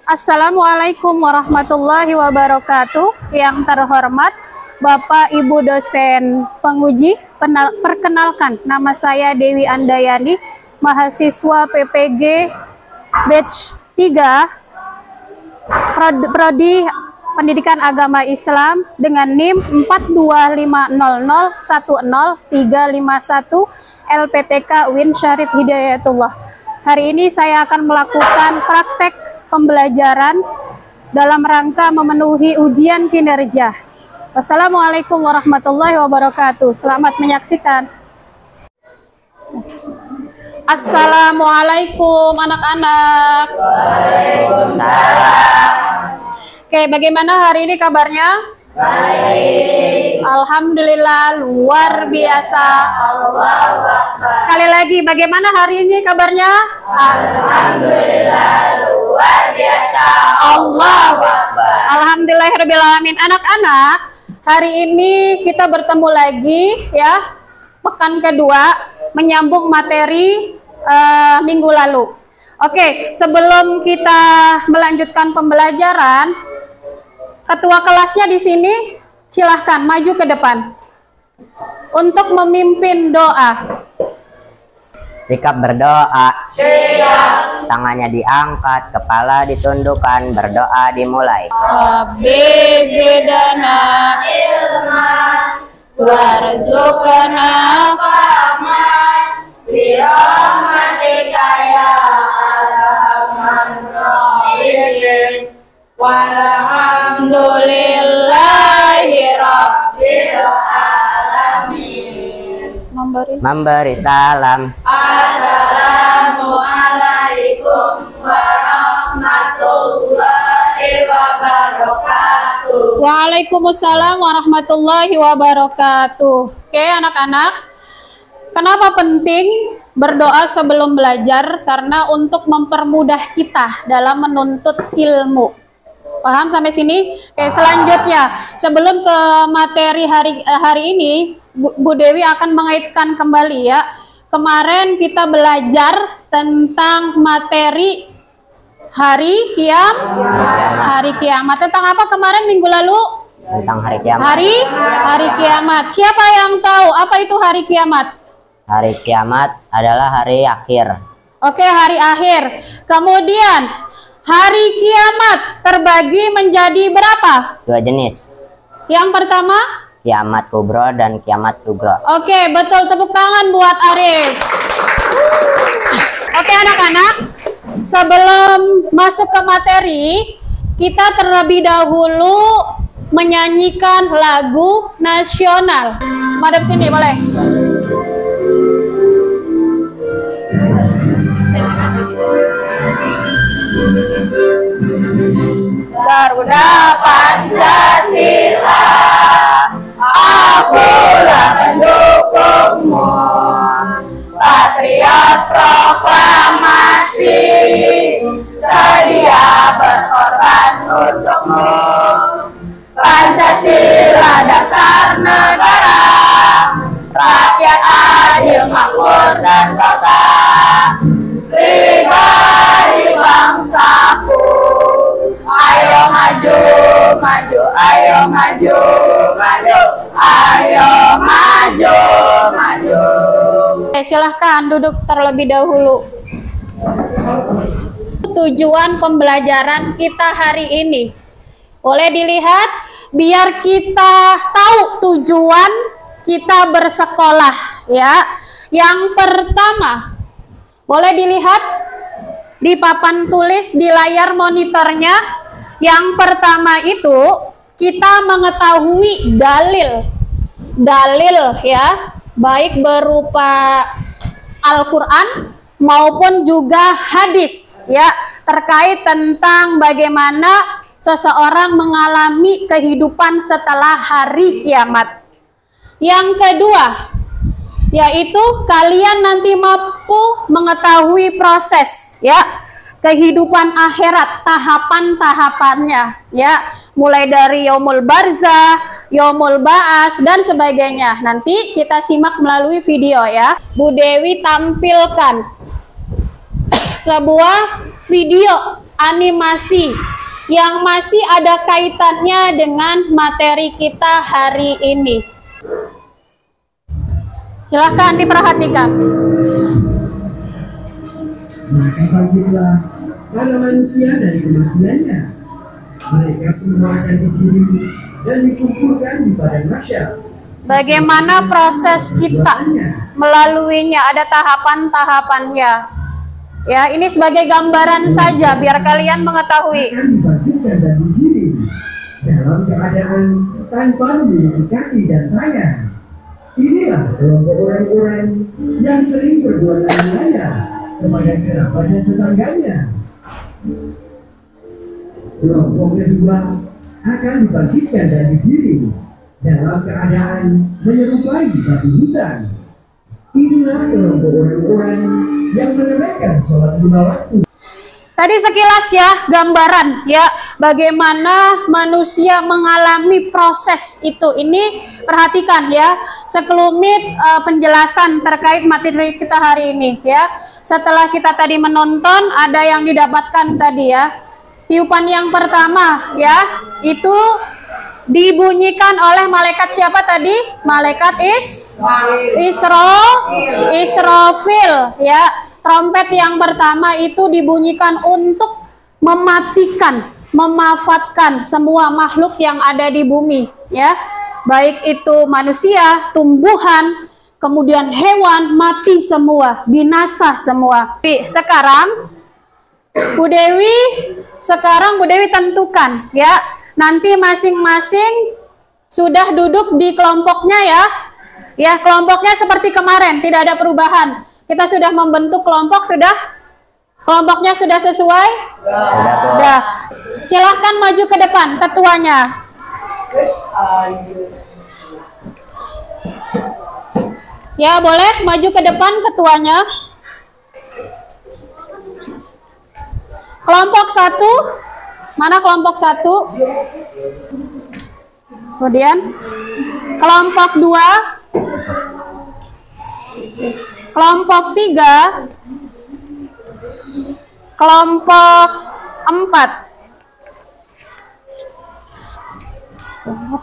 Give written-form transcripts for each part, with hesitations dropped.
Assalamualaikum warahmatullahi wabarakatuh. Yang terhormat Bapak Ibu dosen penguji, perkenalkan nama saya Dewi Andayani, mahasiswa PPG batch 3 Prodi Pendidikan Agama Islam dengan NIM 42500100351 LPTK Win Syarif Hidayatullah. Hari ini saya akan melakukan praktek pembelajaran dalam rangka memenuhi ujian kinerja. Wassalamualaikum warahmatullahi wabarakatuh. Selamat menyaksikan. Assalamualaikum anak-anak. Waalaikumsalam. Oke, bagaimana hari ini kabarnya? Baik. Alhamdulillah, luar biasa. Sekali lagi, bagaimana hari ini kabarnya? Alhamdulillah, luar biasa. Allahu Akbar. Alhamdulillahirrahmanirrahim. Anak-anak, hari ini kita bertemu lagi ya, pekan kedua, menyambung materi minggu lalu. Oke, sebelum kita melanjutkan pembelajaran, ketua kelasnya di sini silahkan maju ke depan untuk memimpin doa. Sikap berdoa. Siap. Tangannya diangkat, kepala ditundukkan, berdoa dimulai. Rabbi zidna Ilman warzuqna fahman birahmatika ya arhamar rahimin. walhamdulillahi Rabbil alamin. Memberi salam. Assalamualaikum warahmatullahi wabarakatuh. Waalaikumsalam warahmatullahi wabarakatuh. Oke anak-anak, kenapa penting berdoa sebelum belajar? Karena untuk mempermudah kita dalam menuntut ilmu. Paham sampai sini? Oke, selanjutnya sebelum ke materi hari ini, Bu Dewi akan mengaitkan kembali ya. Kemarin kita belajar tentang materi hari kiamat. Tentang apa kemarin minggu lalu? Tentang hari kiamat. Hari kiamat. Siapa yang tahu apa itu hari kiamat? Hari kiamat adalah hari akhir. Oke, hari akhir. Kemudian hari kiamat terbagi menjadi berapa? 2 jenis. Yang pertama? Kiamat kubro dan kiamat sugro. Oke, betul. Tepuk tangan buat Arif. Oke anak-anak, sebelum masuk ke materi, kita terlebih dahulu menyanyikan lagu nasional. Madep sini boleh. Garuda Pancasila, akulah pendukungmu. Patriot proklamasi, sedia berkorban untukmu. Pancasila dasar negara, rakyat adil makmur sentosa. Pribadi bangsaku, ayo maju, maju, ayo maju, maju, ayo maju, maju. Oke, silahkan duduk terlebih dahulu. Tujuan pembelajaran kita hari ini boleh dilihat biar kita tahu tujuan kita bersekolah ya. Yang pertama, boleh dilihat di papan tulis di layar monitornya. Yang pertama itu kita mengetahui dalil ya, baik berupa Al-Quran maupun juga hadis ya, terkait tentang bagaimana seseorang mengalami kehidupan setelah hari kiamat. Yang kedua, yaitu kalian nanti mampu mengetahui proses ya, kehidupan akhirat, tahapan-tahapannya ya, mulai dari yaumul barzah, yaumul ba'as dan sebagainya. Nanti kita simak melalui video ya. Bu Dewi tampilkan sebuah video animasi yang masih ada kaitannya dengan materi kita hari ini. Silahkan diperhatikan. Maka bangkitlah para manusia dari kematiannya. Mereka semua akan digiring dan dikumpulkan di padang mahsyar. Bagaimana proses kita melaluinya, ada tahapan-tahapannya. Ya, ini sebagai gambaran saja biar kalian mengetahui. Akan dibangkitkan dan digiring dalam keadaan tanpa memiliki kaki dan tangan. Inilah kelompok orang-orang yang sering berbuat aniaya kepada kerabat dan tetangganya. Kelompok kedua akan dibangkitkan dan digiring dalam keadaan menyerupai babi hutan. Inilah kelompok orang-orang yang meremehkan sholat 5 waktu. Tadi sekilas ya gambaran ya bagaimana manusia mengalami proses itu. Ini perhatikan ya sekelumit penjelasan terkait materi kita hari ini ya. Setelah kita tadi menonton ada yang didapatkan tadi ya. Tiupan yang pertama ya itu dibunyikan oleh malaikat siapa tadi? Malaikat Israfil ya. Trompet yang pertama itu dibunyikan untuk mematikan, memafatkan semua makhluk yang ada di bumi ya. Baik itu manusia, tumbuhan, kemudian hewan, mati semua, binasa semua. Sekarang Bu Dewi tentukan ya. Nanti masing-masing sudah duduk di kelompoknya ya. Ya, kelompoknya seperti kemarin, tidak ada perubahan. Kita sudah membentuk kelompok, kelompoknya sudah sesuai? Sudah. Silahkan maju ke depan, ketuanya. Ya, boleh maju ke depan ketuanya. Kelompok 1, mana kelompok 1? Kemudian kelompok 2, kelompok 3, kelompok 4.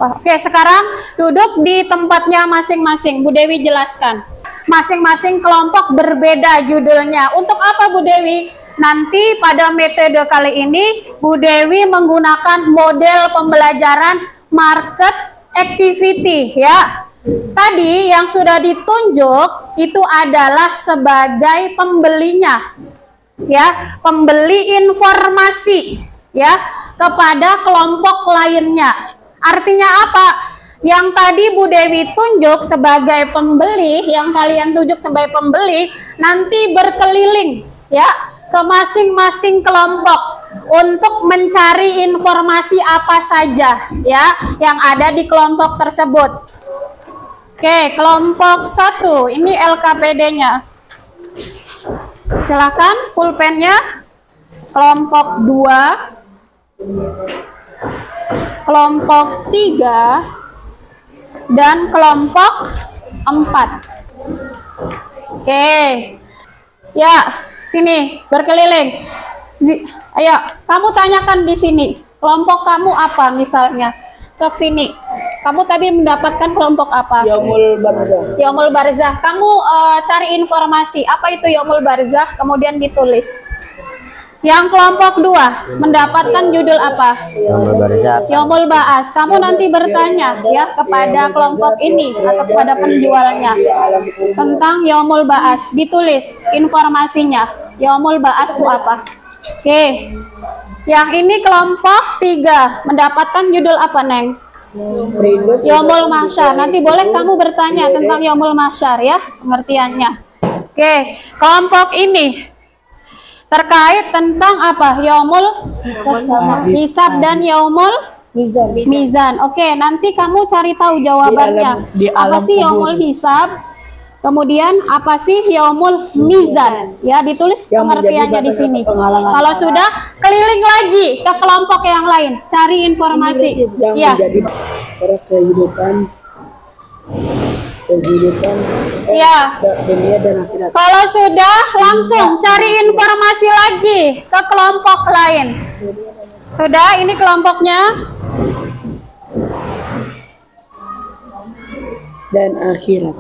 Oke, sekarang duduk di tempatnya masing-masing. Bu Dewi jelaskan. Masing-masing kelompok berbeda judulnya. Untuk apa Bu Dewi? Nanti pada metode kali ini Bu Dewi menggunakan model pembelajaran market activity ya. Tadi yang sudah ditunjuk itu adalah sebagai pembelinya ya, pembeli informasi ya kepada kelompok lainnya. Artinya apa? Yang tadi Bu Dewi tunjuk sebagai pembeli, yang kalian tunjuk sebagai pembeli, nanti berkeliling ya ke masing-masing kelompok untuk mencari informasi apa saja ya yang ada di kelompok tersebut. Oke, kelompok 1 ini LKPD-nya. Silakan pulpennya. Kelompok 2, kelompok 3, dan kelompok 4. Oke. Ya, sini berkeliling. Ayo, kamu tanyakan di sini. Kelompok kamu apa misalnya? Sok sini. Kamu tadi mendapatkan kelompok apa? Yaumul Barzah. Yaumul Barzah. Kamu cari informasi apa itu Yaumul Barzah, kemudian ditulis. Yang kelompok 2 mendapatkan judul apa? Yaumul Barzah. Yaumul Ba'as. Kamu nanti bertanya ya kepada kelompok ini atau kepada penjualnya tentang Yaumul Ba'as. Ditulis informasinya. Yaumul Ba'as itu apa? Oke. Yang ini kelompok 3 mendapatkan judul apa, Neng? Yaumul Mahsyar. Nanti boleh kamu bertanya tentang Yaumul Mahsyar ya, pengertiannya. Oke, kelompok ini terkait tentang apa? Yaumul Hisab dan Yaumul Mizan. Oke, nanti kamu cari tahu jawabannya. Apa sih Yaumul Hisab? Kemudian apa sih Yaumul Mizan? Ya, ditulis pengertiannya di sini. Kalau sudah, keliling lagi ke kelompok yang lain, cari informasi. Ya. Kehidupan Ya. dunia dan akhirat. Kalau sudah, langsung cari informasi lagi. lagi ke kelompok lain. Sudah, ini kelompoknya. Dan akhirat.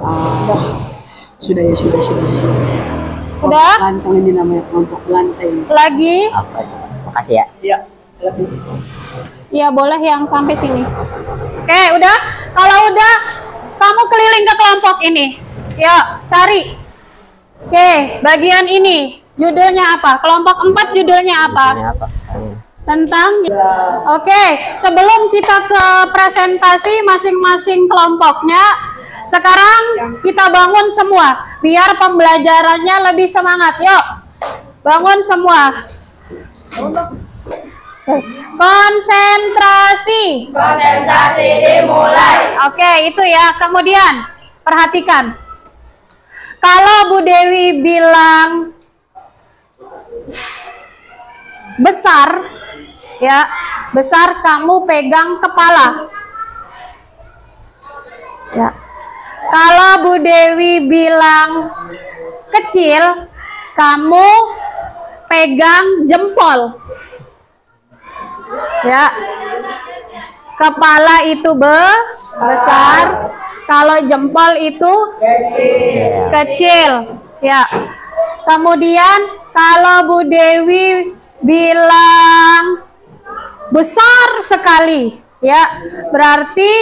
Sudah ya, sudah. Udah? Lantang ini namanya kelompok lantai. Lagi. Apa? Makasih ya. Ya, lebih. Ya boleh yang sampai sini. Oke, udah. Kalau udah, kamu keliling ke kelompok ini. Yuk, cari. Oke, bagian ini. Judulnya apa? Kelompok 4 judulnya apa? Ini apa? Tentang. Oke, sebelum kita ke presentasi masing-masing kelompoknya, sekarang kita bangun semua biar pembelajarannya lebih semangat. Yuk, bangun semua. Konsentrasi. Konsentrasi dimulai. Oke, itu ya. Kemudian perhatikan. Kalau Bu Dewi bilang besar, ya, besar, kamu pegang kepala. Ya. Kalau Bu Dewi bilang kecil, kamu pegang jempol. Ya. Kepala itu besar, kalau jempol itu kecil. Ya. Kemudian kalau Bu Dewi bilang besar sekali, ya, berarti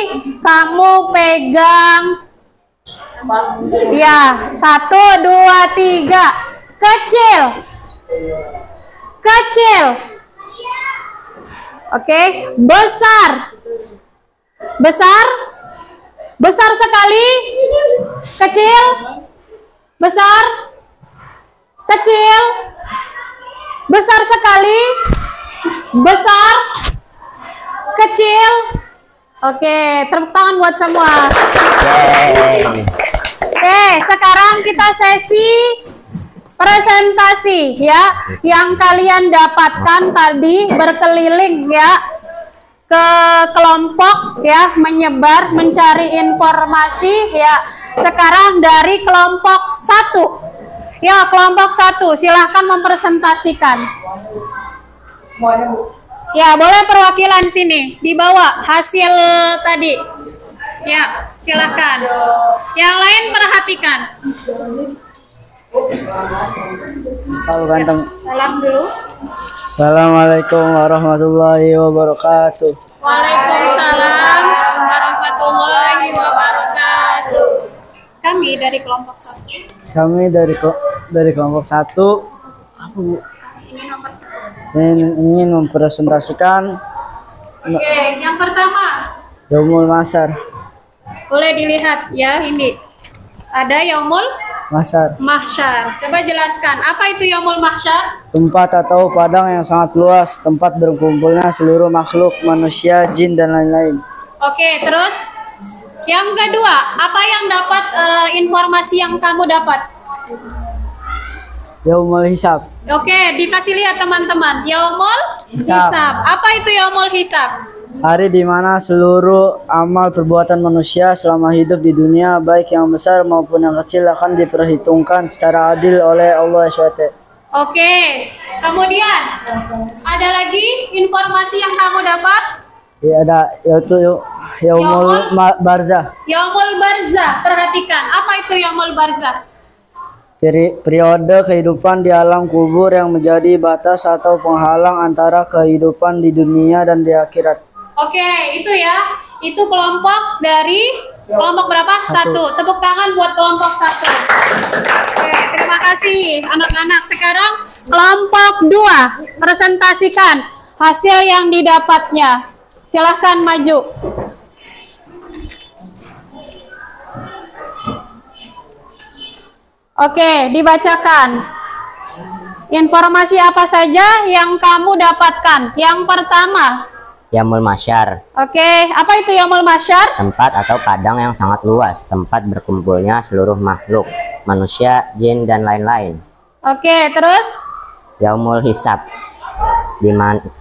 kamu pegang, ya, 1, 2, 3, kecil, kecil. Oke, besar, besar, besar sekali, kecil, besar, kecil, besar sekali, besar, kecil. Oke, tepuk tangan buat semua. Oke, sekarang kita sesi presentasi, ya. Yang kalian dapatkan tadi berkeliling, ya, ke kelompok, ya, menyebar mencari informasi, ya. Sekarang dari kelompok 1. Ya, kelompok 1, silahkan mempresentasikan. Ya, boleh perwakilan sini dibawa hasil tadi. Ya, silahkan. Yang lain perhatikan. Halo ganteng. Salam dulu. Assalamualaikum warahmatullahi wabarakatuh. Waalaikumsalam warahmatullahi wabarakatuh. Kami dari kelompok 1. Kami dari kelompok 1 ingin mempresentasikan Oke, yang pertama Yaumul Masyar. boleh dilihat, ya, ini ada Yaumul Mahsyar. Coba jelaskan, apa itu Yaumul Mahsyar? Tempat atau padang yang sangat luas, tempat berkumpulnya seluruh makhluk, manusia, jin, dan lain-lain. Oke, terus yang kedua, apa yang dapat informasi yang kamu dapat? Yaumul Hisab. Oke, dikasih lihat teman-teman. Yaumul Hisab. Hisab. Apa itu Yaumul Hisab? Hari di mana seluruh amal perbuatan manusia selama hidup di dunia, baik yang besar maupun yang kecil, akan diperhitungkan secara adil oleh Allah SWT. Oke, kemudian ada lagi informasi yang kamu dapat? Ya, ada, yaitu Yaumul Barzah. Yaumul Barzah. Perhatikan, apa itu Yaumul Barzah? Periode kehidupan di alam kubur yang menjadi batas atau penghalang antara kehidupan di dunia dan di akhirat. Oke, itu ya. Itu kelompok dari kelompok berapa? 1. Tepuk tangan buat kelompok 1. Oke, terima kasih anak-anak. Sekarang kelompok 2, presentasikan hasil yang didapatnya. Silahkan maju. Oke, dibacakan. Informasi apa saja yang kamu dapatkan? Yang pertama, Yaumul Mahsyar, oke, apa itu Yaumul Mahsyar? tempat atau padang yang sangat luas, tempat berkumpulnya seluruh makhluk, manusia, jin, dan lain-lain. Oke, terus? Yaumul Hisab,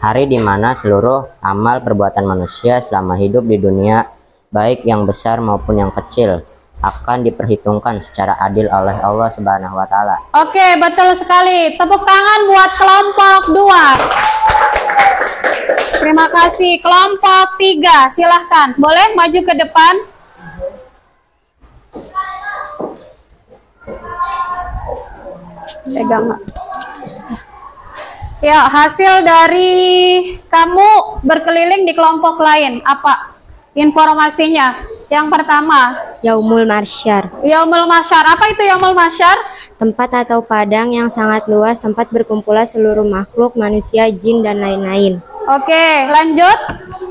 hari di mana seluruh amal perbuatan manusia selama hidup di dunia, baik yang besar maupun yang kecil, akan diperhitungkan secara adil oleh Allah Subhanahu wa taala. Oke, betul sekali. Tepuk tangan buat kelompok 2. Terima kasih. Kelompok 3, silahkan. Boleh maju ke depan. Pegang. Ya, hasil dari kamu berkeliling di kelompok lain, apa informasinya? Yang pertama, Yaumul Mahsyar, Yaumul Mahsyar. Apa itu Yaumul Mahsyar? tempat atau padang yang sangat luas, tempat berkumpulnya seluruh makhluk, manusia, jin, dan lain-lain. Oke, lanjut.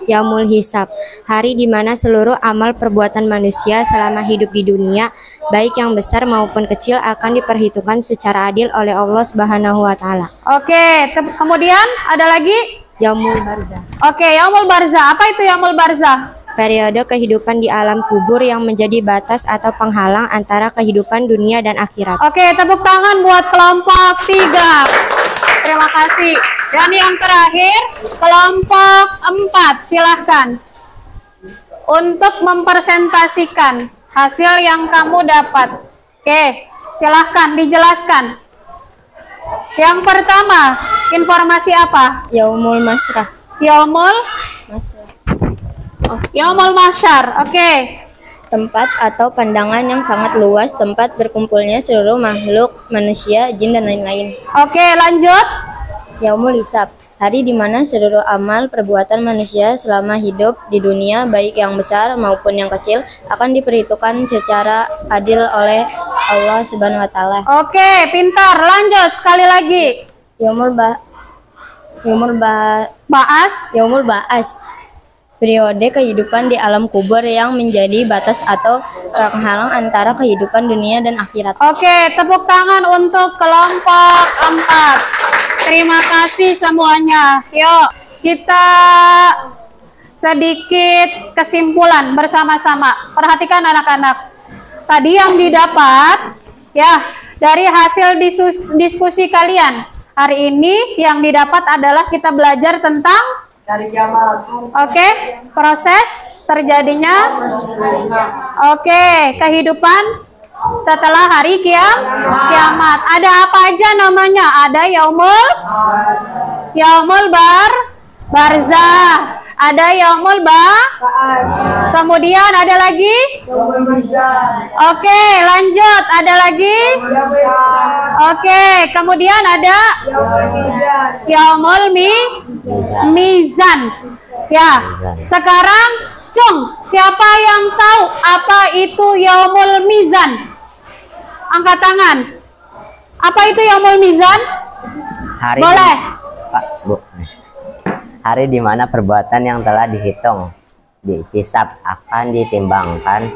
Yaumul Hisab, hari di mana seluruh amal perbuatan manusia selama hidup di dunia, baik yang besar maupun kecil, akan diperhitungkan secara adil oleh Allah Subhanahu wa taala. Oke, kemudian ada lagi? Yaumul Barzah, Oke, Yaumul Barzah. Apa itu Yaumul Barzah? periode kehidupan di alam kubur yang menjadi batas atau penghalang antara kehidupan dunia dan akhirat. Oke, tepuk tangan buat kelompok 3. Terima kasih. Dan yang terakhir, kelompok 4. Silahkan untuk mempresentasikan hasil yang kamu dapat. Oke, silahkan dijelaskan. Yang pertama, informasi apa? Yaumul Masyarah, Yaumul Mahsyar. Oke. tempat atau pandangan yang sangat luas, tempat berkumpulnya seluruh makhluk, manusia, jin, dan lain-lain. Oke, lanjut. Yaumul Hisab, hari di mana seluruh amal perbuatan manusia selama hidup di dunia, baik yang besar maupun yang kecil, akan diperhitungkan secara adil oleh Allah Subhanahu wa taala. Oke, pintar. Lanjut sekali lagi. Yaumul Ba'as, periode kehidupan di alam kubur yang menjadi batas atau penghalang antara kehidupan dunia dan akhirat. Oke, tepuk tangan untuk kelompok 4. Terima kasih semuanya. Yuk, kita sedikit kesimpulan bersama-sama. Perhatikan anak-anak. Tadi yang didapat ya dari hasil diskusi kalian. Hari ini yang didapat adalah kita belajar tentang Dari kiamat. oke, proses terjadinya. Oke, kehidupan setelah hari kiamat. Ada apa aja namanya? Ada Yaumul Barzah. Ada Yaumul Kemudian ada lagi? Oke, lanjut. Ada lagi? Oke, kemudian ada Yaumul Mizan. Ya, sekarang Cung, siapa yang tahu apa itu Yaumul Mizan? Angkat tangan. Apa itu Yaumul Mizan? Hari Boleh. Pak, Bu. Hari di mana perbuatan yang telah dihitung, dihisab, akan ditimbangkan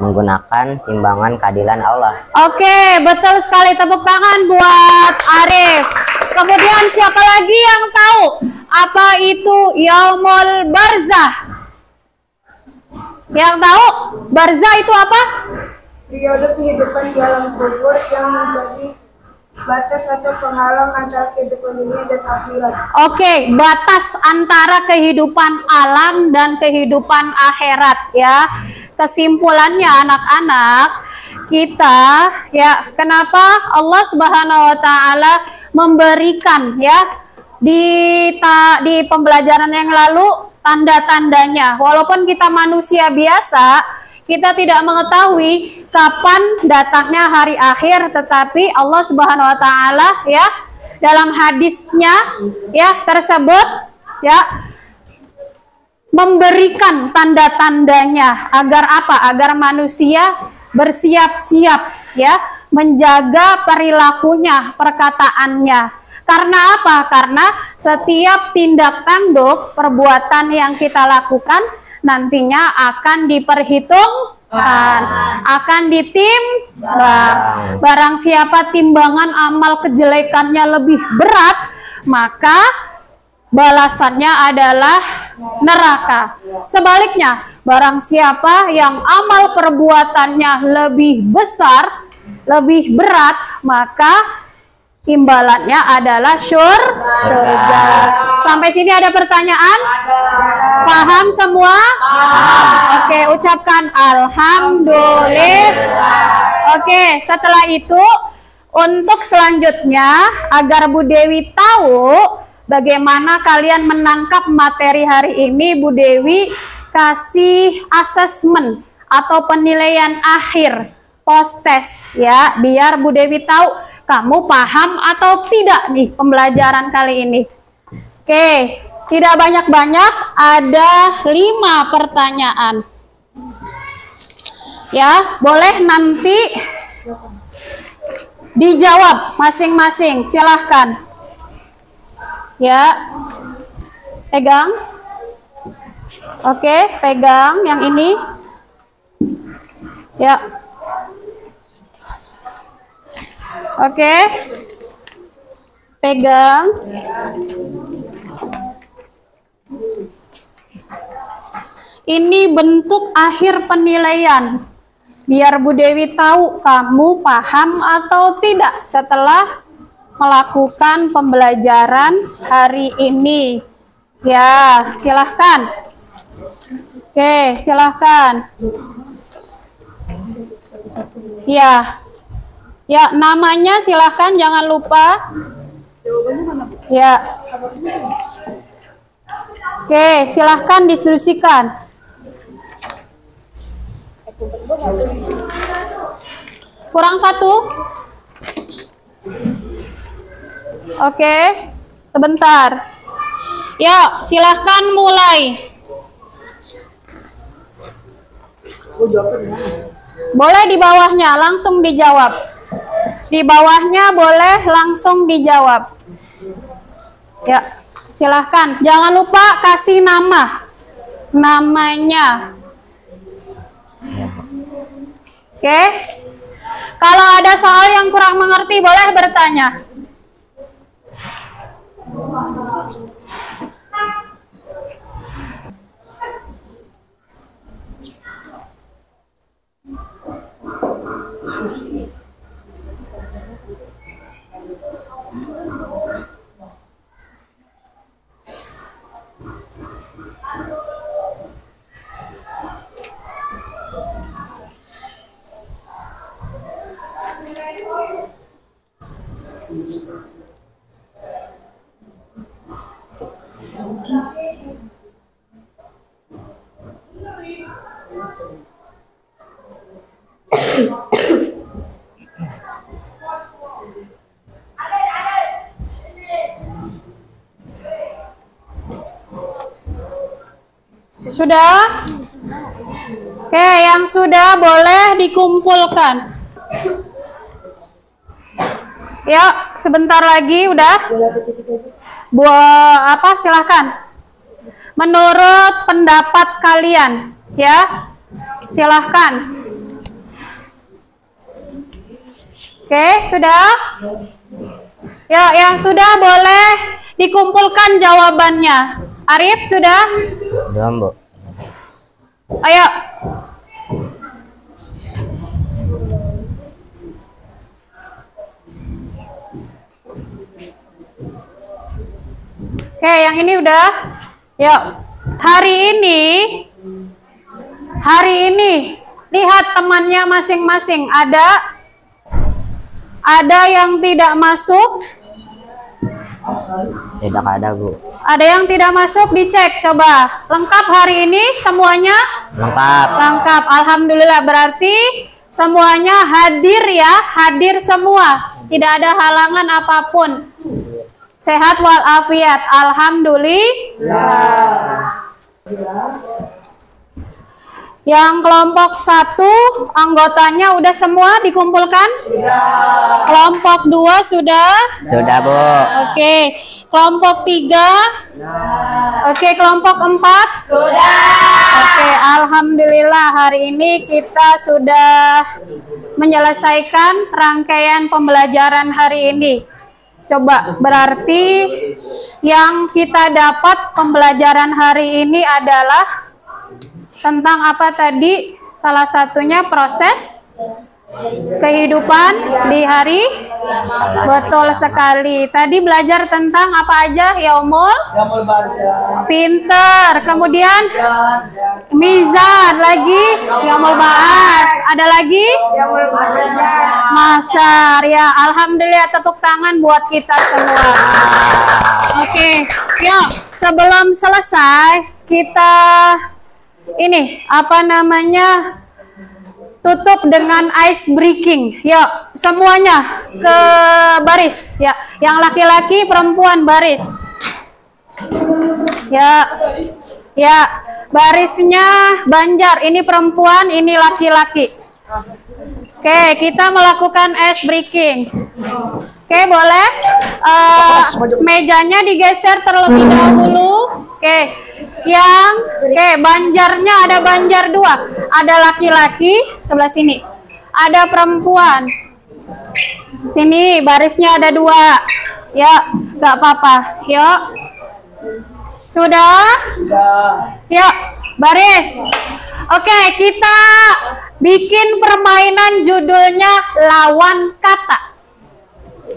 menggunakan timbangan keadilan Allah. Oke, betul sekali. Tepuk tangan buat Arif. Kemudian siapa lagi yang tahu apa itu Yaumul Barzah? Yang tahu Barzah itu apa? Periode kehidupan di alam kubur yang menjadi batas atau penghalang antara kehidupan dunia dan akhirat. Oke, batas antara kehidupan alam dan kehidupan akhirat ya. Kesimpulannya anak-anak, kita ya, kenapa Allah Subhanahu wa taala memberikan ya di pembelajaran yang lalu tanda-tandanya. Walaupun kita manusia biasa, kita tidak mengetahui kapan datangnya hari akhir, tetapi Allah Subhanahu wa taala ya dalam hadisnya ya tersebut ya memberikan tanda-tandanya agar apa? Agar manusia bersiap-siap ya menjaga perilakunya, perkataannya. Karena apa? Karena setiap tindak tanduk perbuatan yang kita lakukan nantinya akan diperhitungkan, akan ditimbang. Barang siapa timbangan amal kejelekannya lebih berat, maka balasannya adalah neraka. Sebaliknya, barang siapa yang amal perbuatannya lebih besar, lebih berat, maka imbalannya adalah surga. Sampai sini ada pertanyaan? Paham semua? Oke, ucapkan alhamdulillah. Oke, setelah itu untuk selanjutnya agar Bu Dewi tahu bagaimana kalian menangkap materi hari ini, Bu Dewi kasih asesmen atau penilaian akhir post test ya, biar Bu Dewi tahu kamu paham atau tidak nih pembelajaran kali ini. Oke, tidak banyak-banyak, ada 5 pertanyaan. Ya, boleh nanti dijawab masing-masing, silahkan. Ya, pegang. Oke, pegang yang ini. Ya. Oke. Pegang. Ini bentuk akhir penilaian. Biar Bu Dewi tahu kamu paham atau tidak setelah melakukan pembelajaran hari ini. Ya, silahkan. Oke, silahkan. Ya. Ya, namanya silahkan, jangan lupa. Ya. Oke, silahkan diinstruksikan. Kurang 1. Oke, sebentar. Yuk, silahkan mulai. Boleh di bawahnya langsung dijawab. Di bawahnya boleh langsung dijawab. Ya, silahkan. Jangan lupa kasih nama. Namanya. Oke. Kalau ada soal yang kurang mengerti, boleh bertanya. Sudah? Oke, yang sudah boleh dikumpulkan. Ya, sebentar lagi udah. Buat apa? Silahkan. Menurut pendapat kalian, ya, silahkan. Oke, sudah? Ya, yang sudah boleh dikumpulkan jawabannya. Arif sudah? Sudah, Bu. Ayo. Oke, yang ini udah. Yuk. Hari ini lihat temannya masing-masing. Ada yang tidak masuk? Tidak ada, Bu. Ada yang tidak masuk, dicek coba. Lengkap hari ini semuanya? Lengkap. Lengkap. Alhamdulillah, berarti semuanya hadir ya, hadir semua. Tidak ada halangan apapun. Sehat walafiat. Alhamdulillah. Yang kelompok 1 anggotanya udah semua dikumpulkan? Sudah. Kelompok 2 sudah? Sudah, Bu. Oke. Kelompok 3? Oke, kelompok 4? Sudah. Oke, alhamdulillah hari ini kita sudah menyelesaikan rangkaian pembelajaran hari ini. Coba, berarti yang kita dapat pembelajaran hari ini adalah tentang apa tadi? Salah satunya proses kehidupan di hari. Betul sekali. Tadi belajar tentang apa aja, Yaumul? Pinter. Kemudian mizan, lagi Yaumul Ba'as. Ada lagi? Masyar. Ya, alhamdulillah, tepuk tangan buat kita semua. Oke, yuk sebelum selesai kita ini apa namanya? Tutup dengan ice breaking. Yuk, semuanya ke baris ya. Yang laki-laki, perempuan baris. Ya. Ya, barisnya Banjar. Ini perempuan, ini laki-laki. Oke, kita melakukan ice breaking. Oke, boleh. Mejanya digeser terlebih dahulu. Oke. Oke, Banjarnya ada Banjar 2. Ada laki-laki sebelah sini. Ada perempuan. Sini barisnya ada 2. Ya, nggak apa-apa. Yuk. Sudah? Yuk, baris. Oke, kita bikin permainan judulnya lawan kata.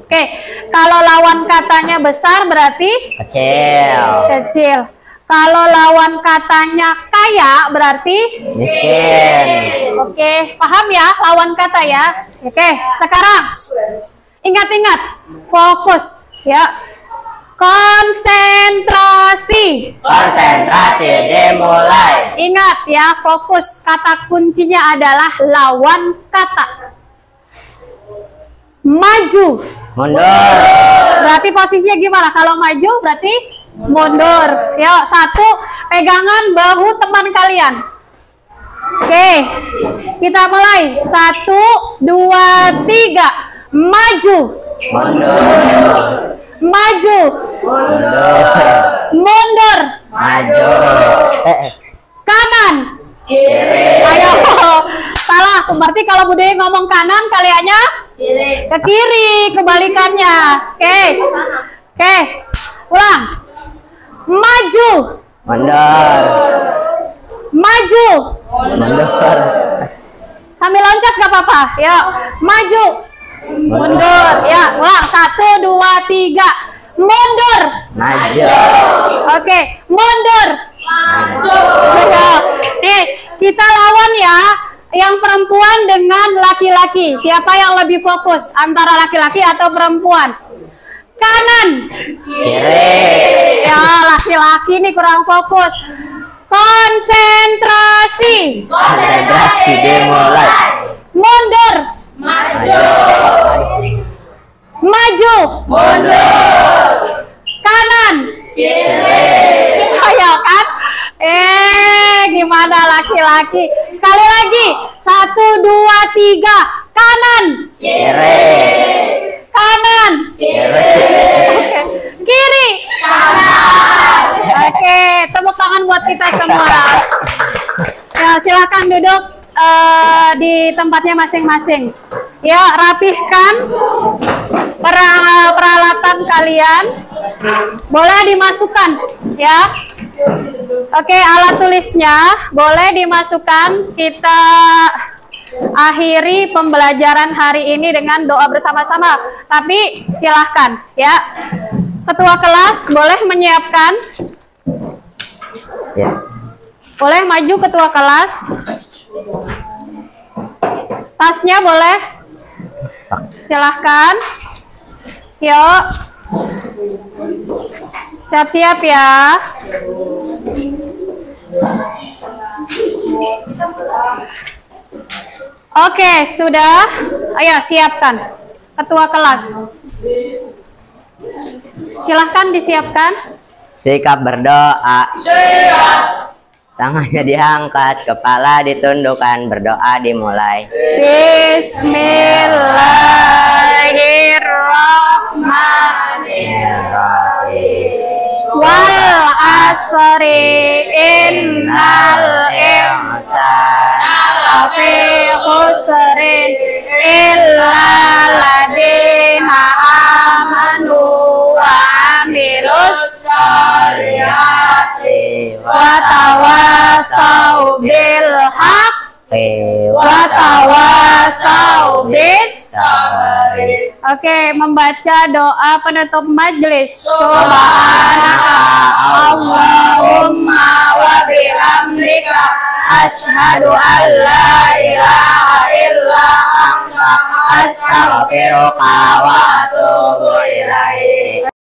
Oke, kalau lawan katanya besar berarti kecil. Kalau lawan katanya kaya berarti miskin. Oke, paham ya lawan kata ya? Oke, sekarang ingat-ingat, fokus ya. Konsentrasi. Konsentrasi dimulai. Ingat ya, fokus. Kata kuncinya adalah lawan kata. Maju. Mundur. Berarti posisinya gimana? Kalau maju berarti mundur. Yuk, 1, pegangan bahu teman kalian. Oke, kita mulai. 1, 2, 3. Maju. Mundur. Maju. Mundur. Mundur. Maju. Kanan. Kiri. Ayo. Salah. Berarti kalau Budaya ngomong kanan, kaliannya ke kiri, kebalikannya. Oke. Oke. Ulang. Maju. Mundur. Maju. Mundur. Sambil loncat gak apa-apa. Yuk. Maju. Mundur. Ya, ulang. 1, 2, 3. Mundur. Maju. Oke, mundur. Maju. Nih, kita lawan ya. Yang perempuan dengan laki-laki. Siapa yang lebih fokus? Antara laki-laki atau perempuan? Kanan. Kiri. Ya, laki-laki nih kurang fokus. Konsentrasi. Konsentrasi dimulai. Mundur. Maju. Maju. Mundur. Kanan. Kiri. Ayo kan? Gimana laki-laki? Sekali lagi. 1, 2, 3. Kanan. Kiri. Kanan. Kiri. Kiri. Kanan. Oke, tepuk tangan buat kita semua. Ya, silakan duduk di tempatnya masing-masing. Ya, rapihkan peralatan kalian. Boleh dimasukkan, ya. Oke, alat tulisnya boleh dimasukkan. Kita akhiri pembelajaran hari ini dengan doa bersama-sama. Tapi silahkan, ya. Ketua kelas boleh menyiapkan. Ya. Boleh maju ketua kelas. Tasnya boleh. Silahkan. Yuk. Siap-siap ya. Oke, sudah. Ayo siapkan. Ketua kelas. Silahkan disiapkan. Sikap berdoa. Siap. Tangannya diangkat, kepala ditundukkan, berdoa dimulai. Bismillahirrahmanirrahim. Wal asri innal insana lafi khusrin illa ladina amanu wa amilus sholihati wa tawasau bil haq haqqi wa tawasau bis sabri. Oke, membaca doa penutup majelis. Subhanaka Allahumma wa bihamdika asyhadu an la ilaha illa anta astaghfiruka wa atubu ilaik.